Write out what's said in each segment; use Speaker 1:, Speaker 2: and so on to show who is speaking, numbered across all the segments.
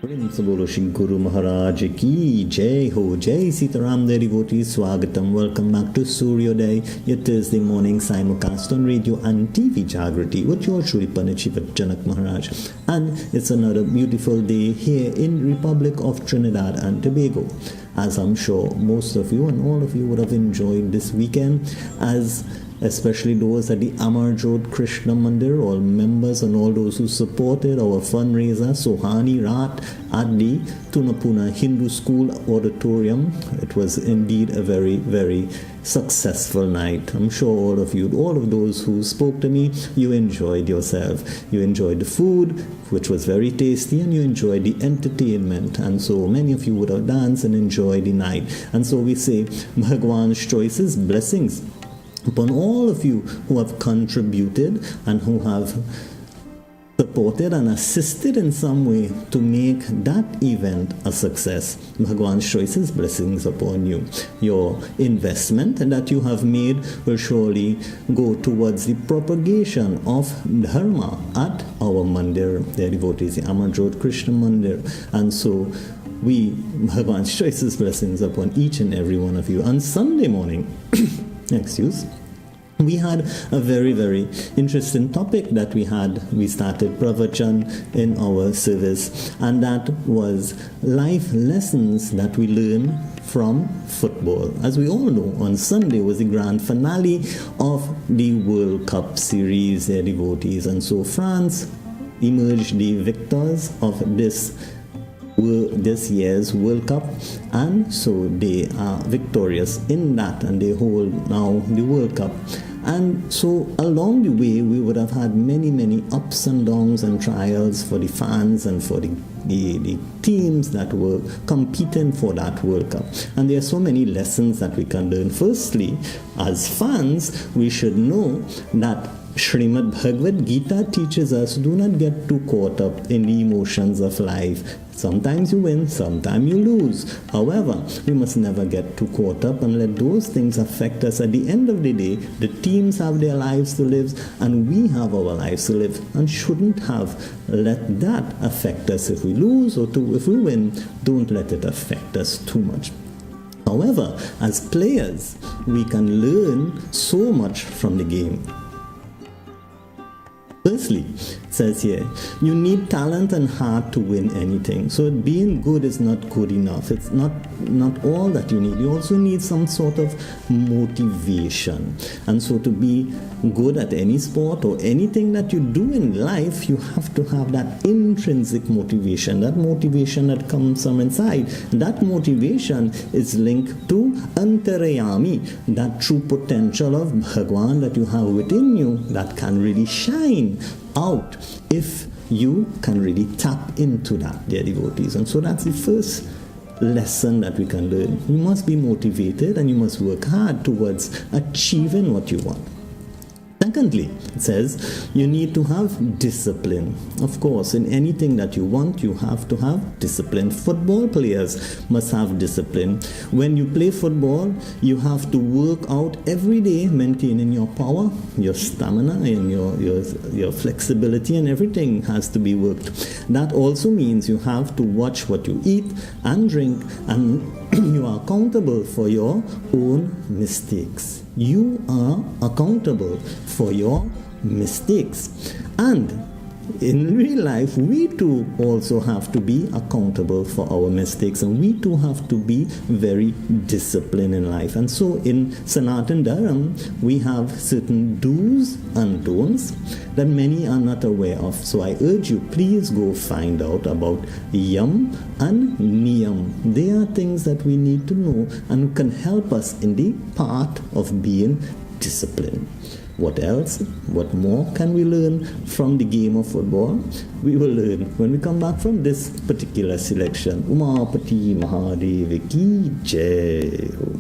Speaker 1: Prince Bolo Shri Guru Maharaj ki Jai Ho, Jai Sitaram devotees, Swagatam. Welcome back to Sooryoday, your Thursday morning simulcast on radio and TV Jaagriti with your truly Pandit Shiva Janak Maharaj. And it's another beautiful day here in Republic of Trinidad and Tobago. As I'm sure most of you and all of you would have enjoyed this weekend, as especially those at the Amar Jod Krishna Mandir, all members and all those who supported our fundraiser Sohani Rat at the Tunapuna Hindu School Auditorium. It was indeed a very, very successful night. I'm sure all of those who spoke to me, you enjoyed yourself. You enjoyed the food, which was very tasty, and you enjoyed the entertainment. And so many of you would have danced and enjoyed the night. And so we say, Bhagwan's choices, blessings upon all of you who have contributed and who have supported and assisted in some way to make that event a success. Bhagwan's choices, blessings upon you. Your investment that you have made will surely go towards the propagation of Dharma at our Mandir, the devotees, the Amarjot Krishna Mandir. And so we, Bhagwan's choices, blessings upon each and every one of you. On Sunday morning, we had a very, very interesting topic that we started pravachan in our service, and that was life lessons that we learn from football. As we all know, on Sunday was the grand finale of the World Cup series, their devotees, and so France emerged the victors of this year's World Cup, and so they are victorious in that, and they hold now the World Cup. And so along the way we would have had many ups and downs and trials for the fans and for the teams that were competing for that World Cup. And there are so many lessons that we can learn. Firstly, as fans, we should know that Srimad Bhagavad Gita teaches us, do not get too caught up in the emotions of life. Sometimes you win, sometimes you lose. However, we must never get too caught up and let those things affect us. At the end of the day, the teams have their lives to live and we have our lives to live, and shouldn't have let that affect us. If we lose or if we win, don't let it affect us too much. However, as players, we can learn so much from the game. Firstly, it says here, you need talent and heart to win anything. So being good is not good enough. It's not all that you need. You also need some sort of motivation. And so to be good at any sport or anything that you do in life, you have to have that intrinsic motivation, that motivation that comes from inside. That motivation is linked to Antarayami, that true potential of Bhagwan that you have within you that can really shine out if you can really tap into that, dear devotees. And so that's the first lesson that we can learn. You must be motivated and you must work hard towards achieving what you want. Secondly, it says you need to have discipline. Of course, in anything that you want, you have to have discipline. Football players must have discipline. When you play football, you have to work out every day, maintaining your power, your stamina, and your flexibility, and everything has to be worked. That also means you have to watch what you eat and drink, and you are accountable for your own mistakes. You are accountable for your mistakes. And in real life, we too also have to be accountable for our mistakes, and we too have to be very disciplined in life. And so in Sanatan Dharma, we have certain do's and don'ts that many are not aware of. So I urge you, please go find out about yam and niyam. They are things that we need to know and can help us in the path of being disciplined. What else? What more can we learn from the game of football? We will learn when we come back from this particular selection. Umapati Mahadev ki Jai Ho.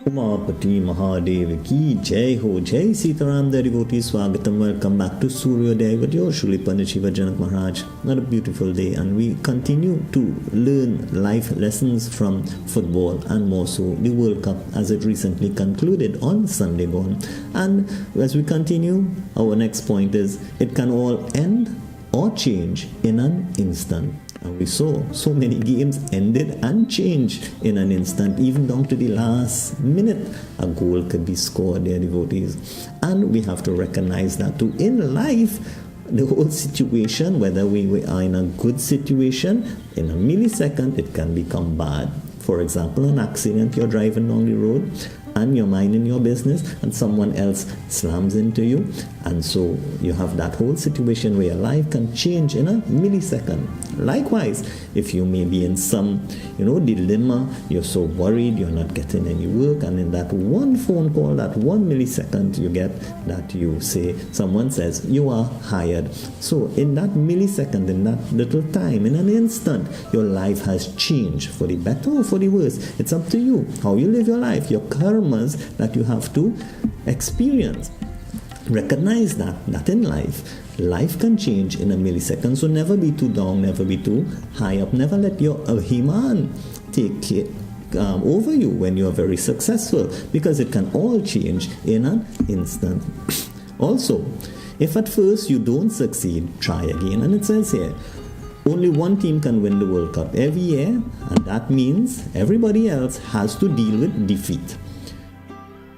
Speaker 1: Umapati Mahadev ki Jai Ho. Jai Sitaram, the devotees, Swagatam. Welcome back to Sooryoday with your Shri Pandit Shiva Janak Maharaj. Not a beautiful day, and we continue to learn life lessons from football, and more so the World Cup as it recently concluded on Sunday gone. And as we continue, our next point is it can all end or change in an instant. And we saw so many games ended and changed in an instant, even down to the last minute. A goal could be scored, dear devotees. And we have to recognize that too. In life, the whole situation, whether we are in a good situation, in a millisecond, it can become bad. For example, an accident, you're driving down the road, and you're minding your business and someone else slams into you, and so you have that whole situation where your life can change in a millisecond. Likewise, if you may be in some dilemma, you're so worried, you're not getting any work, and in that one phone call, that 1 millisecond, you get that someone says you are hired. So in that millisecond, in that little time, in an instant, your life has changed for the better or for the worse. It's up to you how you live your life, your karmas that you have to experience. Recognize that in life can change in a millisecond. So never be too down, never be too high up. Never let your Ahiman take it over you when you are very successful, because it can all change in an instant. Also, if at first you don't succeed, try again. And it says here, only one team can win the World Cup every year, and that means everybody else has to deal with defeat.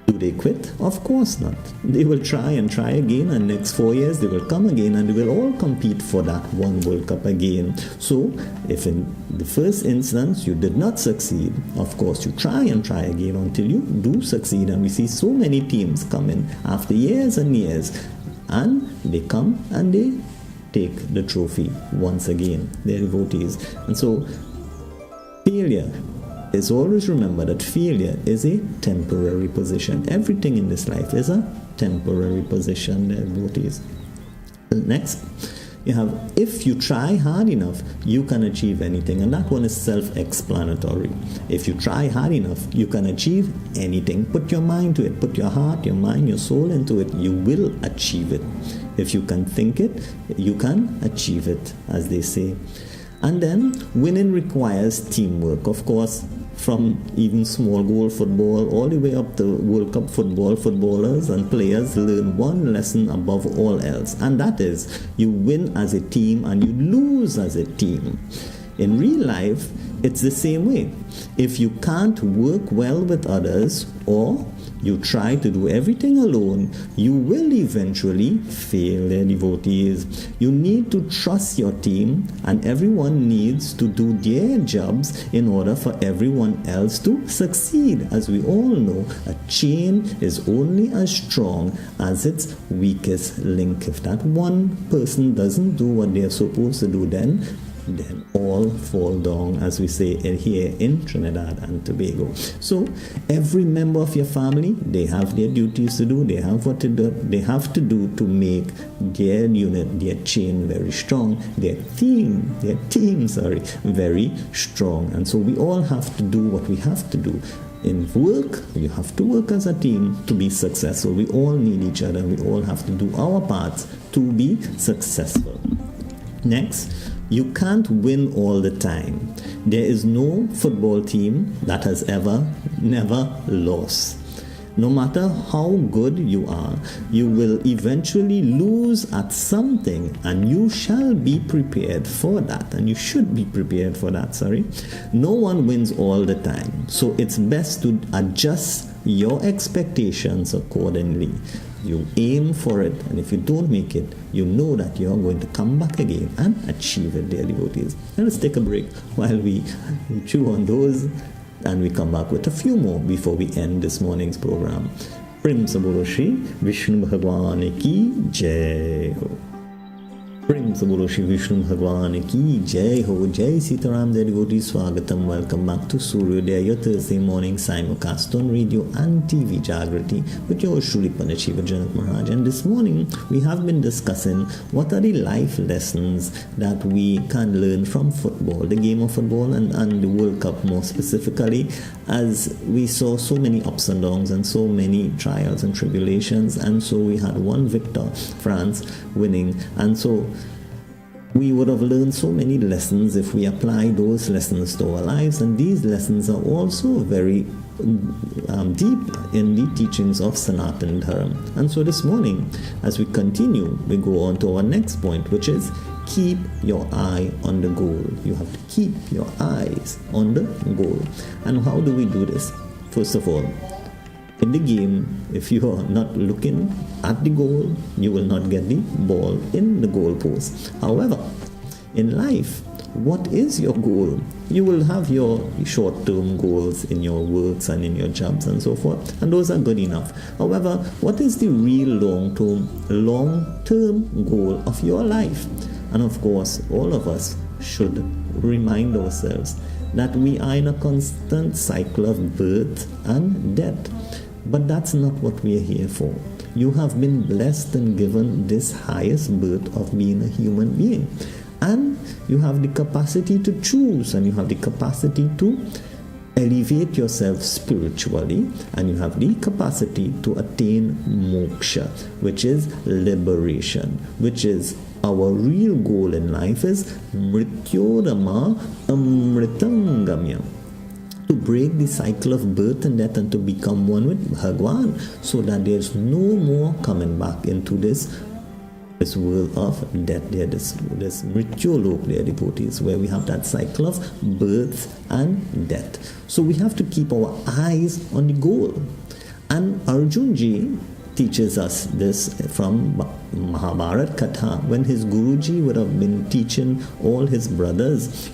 Speaker 1: Do they quit? Of course not. They will try and try again, and next 4 years they will come again, and they will all compete for that one World Cup again. So, if in the first instance you did not succeed, of course you try and try again until you do succeed. And we see so many teams coming after years and years, and they come and they take the trophy once again. They're devotees. And so, failure is always remember that failure is a temporary position. Everything in this life is a temporary position, devotees. Next, you have, if you try hard enough, you can achieve anything. And that one is self-explanatory. If you try hard enough, you can achieve anything. Put your mind to it. Put your heart, your mind, your soul into it. You will achieve it. If you can think it, you can achieve it, as they say. And then, winning requires teamwork. Of course, from even small goal football all the way up to World Cup football, footballers and players learn one lesson above all else, and that is you win as a team and you lose as a team. In real life, it's the same way. If you can't work well with others, or you try to do everything alone, you will eventually fail, their devotees. You need to trust your team, and everyone needs to do their jobs in order for everyone else to succeed. As we all know, a chain is only as strong as its weakest link. If that one person doesn't do what they're supposed to do, then all fall down, as we say here in Trinidad and Tobago. So every member of your family, they have their duties to do, they have what to do, they have to do to make their unit, their chain very strong, their team very strong. And so we all have to do what we have to do. In work, you have to work as a team to be successful. We all need each other. We all have to do our parts to be successful. Next, you can't win all the time. There is no football team that has never lost. No matter how good you are, you will eventually lose at something, and you shall be prepared for that, and you should be prepared for that, No one wins all the time, so it's best to adjust your expectations accordingly. You aim for it, and if you don't make it, you know that you're going to come back again and achieve it, dear devotees. Let us take a break while we chew on those, and we come back with a few more before we end this morning's program. Prem se bolo Shri Vishnu Bhagwan ki Jai Ho. Prem se bolo Shri Vishnu Bhagwan ki Jai Ho. Jai Sitaram, dear devotees. Swagatam. Welcome back to Sooryoday, your Thursday morning simulcast on radio and TV Jaagriti with your Shri Shiva Janak Maharaj. And this morning we have been discussing what are the life lessons that we can learn from football, the game of football, and the World Cup more specifically, as we saw so many ups and downs and so many trials and tribulations. And so we had one victor, France, winning, and so we would have learned so many lessons if we apply those lessons to our lives. And these lessons are also very deep in the teachings of Sanatana Dharma. And so this morning, as we continue, we go on to our next point, which is keep your eye on the goal. You have to keep your eyes on the goal. And how do we do this? First of all, in the game, if you are not looking at the goal, you will not get the ball in the goal post. However, in life, what is your goal? You will have your short-term goals in your works and in your jobs and so forth, and those are good enough. However, what is the real long-term goal of your life? And of course, all of us should remind ourselves that we are in a constant cycle of birth and death. But that's not what we are here for. You have been blessed and given this highest birth of being a human being. And you have the capacity to choose, and you have the capacity to elevate yourself spiritually, and you have the capacity to attain moksha, which is liberation, which is our real goal in life, is mrityorama amritam gamya. To break the cycle of birth and death and to become one with Bhagwan, so that there's no more coming back into this world of death. There, this Mrityolok, there, devotees, where we have that cycle of birth and death. So we have to keep our eyes on the goal. And Arjunji teaches us this from Mahabharata Katha, when his Guruji would have been teaching all his brothers,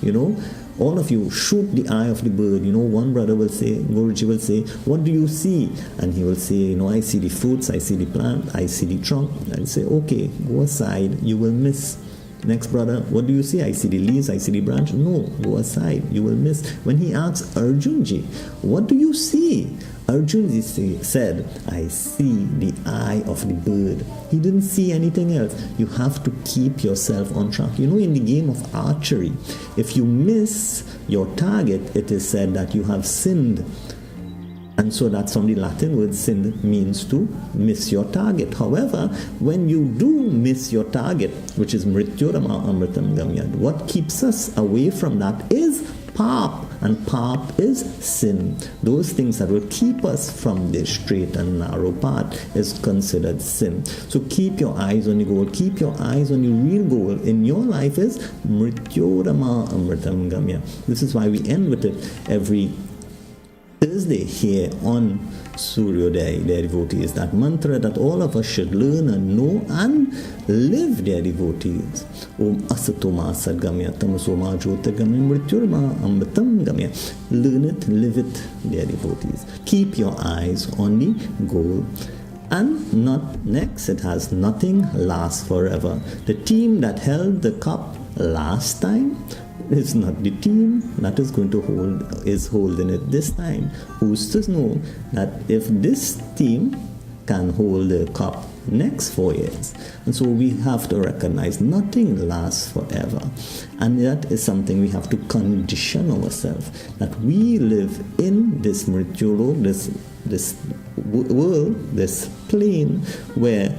Speaker 1: all of you shoot the eye of the bird. One brother will say, Guruji will say, what do you see? And he will say, I see the fruits, I see the plant, I see the trunk. And say, okay, go aside, you will miss. Next brother, what do you see? I see the leaves, I see the branch. No, go aside, you will miss. When he asks Arjunji, what do you see? Arjunji said, I see the eye of the bird. He didn't see anything else. You have to keep yourself on track. In the game of archery, if you miss your target, it is said that you have sinned. And so that's from the Latin word sin, means to miss your target. However, when you do miss your target, which is mrityorama amritam gamya, what keeps us away from that is pap, and pap is sin. Those things that will keep us from this straight and narrow path is considered sin. So keep your eyes on the goal, keep your eyes on the real goal in your life is mrityorama amritam gamya. This is why we end with it every Thursday here on Sooryoday, their devotees. That mantra that all of us should learn and know and live, their devotees. Om asatoma sadgamya tamasoma jyotirgamya mrityurma amritam gamya. Learn it, live it, their devotees. Keep your eyes on the goal. And not next, it has nothing lasts forever. The team that held the cup last time is not the team that is going to holding it this time. Who's to know that if this team can hold the cup next 4 years? And so we have to recognize nothing lasts forever, and that is something we have to condition ourselves, that we live in this mrityolo, this world, this plane where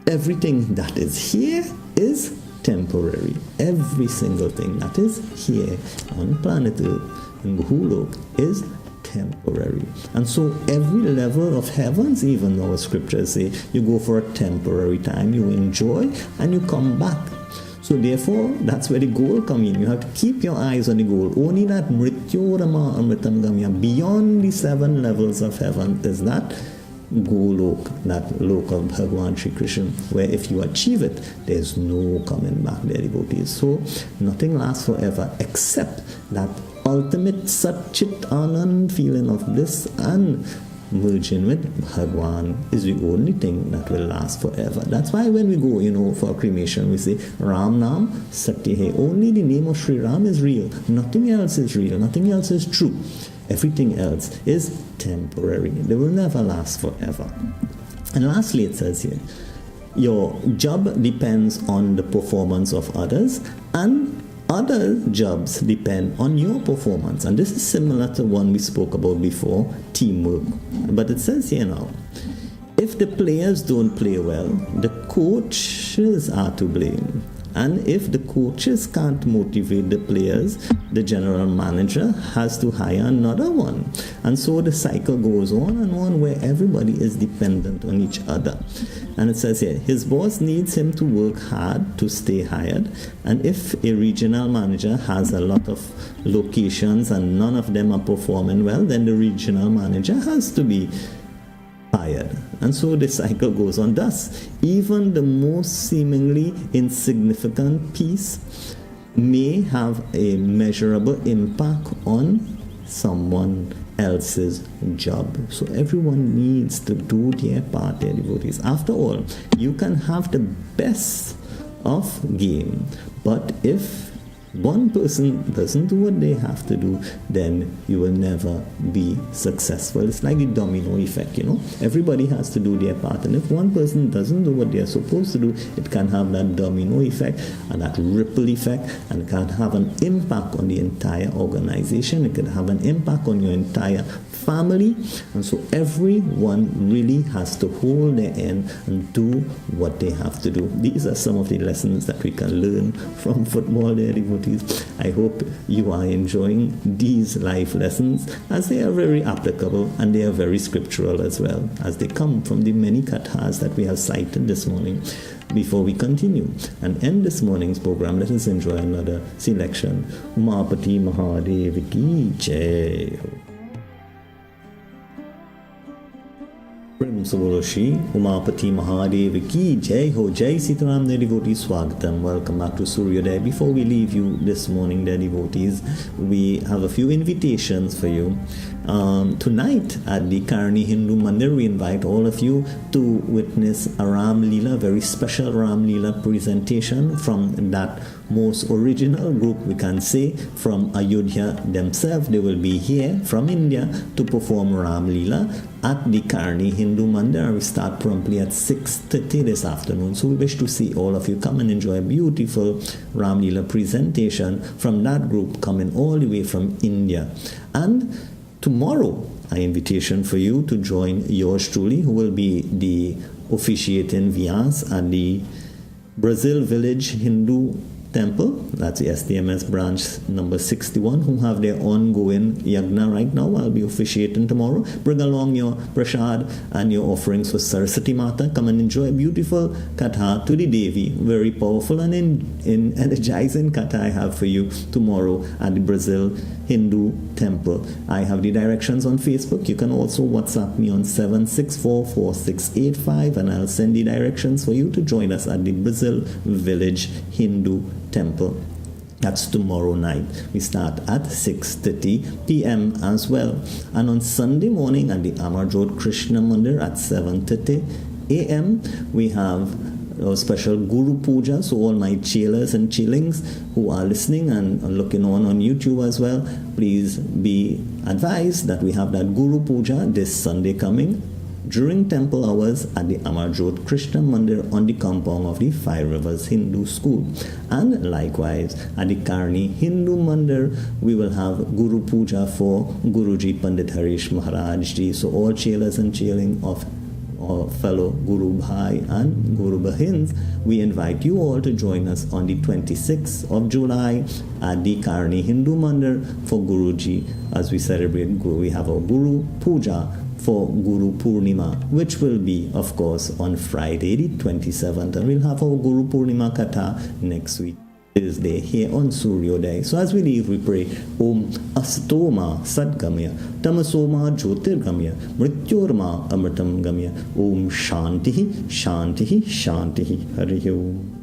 Speaker 1: everything that is here is temporary. Every single thing that is here on planet Earth in Bhulok is temporary. And so every level of heavens, even our scriptures say, you go for a temporary time, you enjoy, and you come back. So therefore, that's where the goal comes in. You have to keep your eyes on the goal. Only that mrityorama amritam gamya, beyond the 7 levels of heaven, is that Golok, that lok of Bhagwan Shri Krishna, where if you achieve it, there's no coming back there, devotees. So nothing lasts forever except that ultimate Sat-Chit Anand feeling of bliss and merging with Bhagwan is the only thing that will last forever. That's why when we go, for cremation, we say Ram Nam Satya Hai. Only the name of Sri Ram is real. Nothing else is real. Nothing else is true. Everything else is temporary. They will never last forever. And lastly, it says here, your job depends on the performance of others, and other jobs depend on your performance. And this is similar to one we spoke about before, teamwork. But it says here now, if the players don't play well, the coaches are to blame. And if the coaches can't motivate the players, the general manager has to hire another one. And so the cycle goes on and on, where everybody is dependent on each other. And it says here, his boss needs him to work hard to stay hired. And if a regional manager has a lot of locations and none of them are performing well, then the regional manager has to be hired. And so the cycle goes on. Thus, even the most seemingly insignificant piece may have a measurable impact on someone else's job. So everyone needs to do their part, their devotees. After all, you can have the best of game, but if one person doesn't do what they have to do, then you will never be successful. It's like the domino effect, Everybody has to do their part. And if one person doesn't do what they're supposed to do, it can have that domino effect and that ripple effect, and it can have an impact on the entire organization. It can have an impact on your entire family. And so everyone really has to hold their end and do what they have to do. These are some of the lessons that we can learn from football, dear devotees. I hope you are enjoying these life lessons, as they are very applicable and they are very scriptural as well, as they come from the many kathas that we have cited this morning. Before we continue and end this morning's program, let us enjoy another selection. Umapati Mahadev Ki Jai. Prem Savoloshi, Umapati Mahadev Ki Jai Ho. Jai Sitaram, dear devotees, Swagatam. Welcome back to Sooryoday. Before we leave you this morning, dear devotees, we have a few invitations for you. Tonight at the Karni Hindu Mandir, we invite all of you to witness a Ram Leela, very special Ram Leela presentation from that most original group, we can say, from Ayodhya themselves. They will be here from India to perform Ram Leela at the Karni Hindu Mandir. We start promptly at 6:30 this afternoon. So we wish to see all of you come and enjoy a beautiful Ram Leela presentation from that group coming all the way from India. And tomorrow, an invitation for you to join yours truly, who will be the officiating Vyas at the Brazil Village Hindu Temple. That's the STMS branch number 61, who have their ongoing yagna right now. I'll be officiating tomorrow. Bring along your prasad and your offerings for Saraswati Mata. Come and enjoy a beautiful katha to the Devi. Very powerful and energizing katha I have for you tomorrow at the Brazil Hindu Temple. I have the directions on Facebook. You can also WhatsApp me on 7644685, and I'll send the directions for you to join us at the Brazil Village Hindu Temple. That's tomorrow night. We start at 6:30 p.m. as well. And on Sunday morning at the Amarjot Krishna Mandir at 7:30 a.m. we have a special Guru Puja. So all my chelas and chillings who are listening and looking on YouTube as well, please be advised that we have that Guru Puja this Sunday coming during temple hours at the Amarjot Krishna Mandir on the compound of the Five Rivers Hindu School. And likewise at the Karni Hindu Mandir, we will have Guru Puja for Guruji Pandit Harish Maharaj Ji. So all chelas and chilling of fellow Guru Bhai and Guru Bahins, we invite you all to join us on the 26th of July at the Karni Hindu Mandir for Guruji, as we celebrate Guru. We have our Guru Puja for Guru Purnima, which will be, of course, on Friday the 27th, and we'll have our Guru Purnima Katha next week, Thursday, here on Sooryoday. So as we leave, we pray, Om Astoma Sadgamya, Tamasoma Jyotirgamya, Mrityorma Amritam Gamya, Om Shantihi, Shantihi, Shantihi, Hari Om.